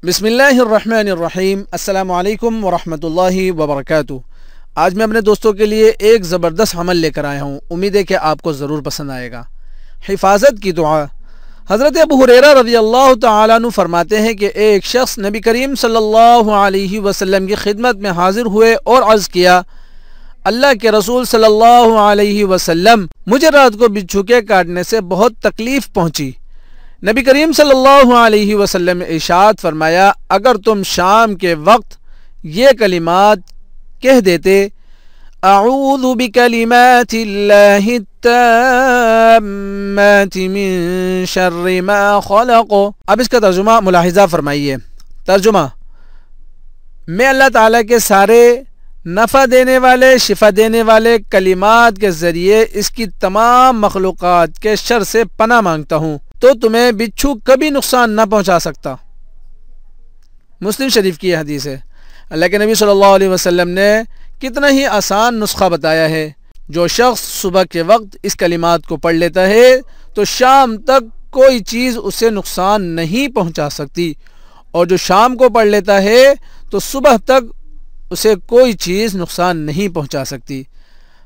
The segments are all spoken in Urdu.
بسم اللہ الرحمن الرحیم۔ السلام علیکم ورحمۃ اللہ وبرکاتہ۔ آج میں اپنے دوستوں کے لیے ایک زبردست عمل لے کر آیا ہوں، امید ہے کہ آپ کو ضرور پسند آئے گا۔ حفاظت کی دعا۔ حضرت ابو ہریرہ رضی اللہ تعالیٰ عنہ فرماتے ہیں کہ ایک شخص نبی کریم صلی اللہ علیہ وسلم کی خدمت میں حاضر ہوئے اور عرض کیا، اللہ کے رسول صلی اللہ علیہ وسلم، مجھے رات کو بچھو کے کاٹنے سے بہت تکلیف پہنچی۔ نبی کریم صلی اللہ علیہ وسلم نے ارشاد فرمایا، اگر تم شام کے وقت یہ کلمات کہہ دیتے، اعوذ بکلمات اللہ التامات من شر ما خلق۔ اب اس کا ترجمہ ملاحظہ فرمائیے۔ ترجمہ: میں اللہ تعالیٰ کے سارے نفع دینے والے، شفا دینے والے کلمات کے ذریعے اس کی تمام مخلوقات کے شر سے پناہ مانگتا ہوں، تو تمہیں بچھو کبھی نقصان نہ پہنچا سکتا۔ مسلم شریف کی یہ حدیث ہے۔ اللہ کے نبی صلی اللہ علیہ وسلم نے کتنا ہی آسان نسخہ بتایا ہے۔ جو شخص صبح کے وقت اس کلمات کو پڑھ لیتا ہے تو شام تک کوئی چیز اسے نقصان نہیں پہنچا سکتی، اور جو شام کو پڑھ لیتا ہے تو صبح تک اسے کوئی چیز نقصان نہیں پہنچا سکتی۔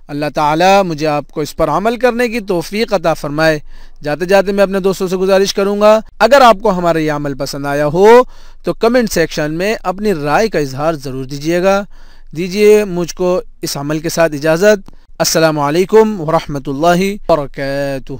اللہ تعالیٰ مجھے آپ کو اس پر عمل کرنے کی توفیق عطا فرمائے۔ جاتے جاتے میں اپنے دوستوں سے گزارش کروں گا، اگر آپ کو ہمارا یہ عمل پسند آیا ہو تو کمنٹ سیکشن میں اپنی رائے کا اظہار ضرور دیجیے مجھ کو اس عمل کے ساتھ اجازت۔ السلام علیکم ورحمۃ اللہ وبرکاتہ۔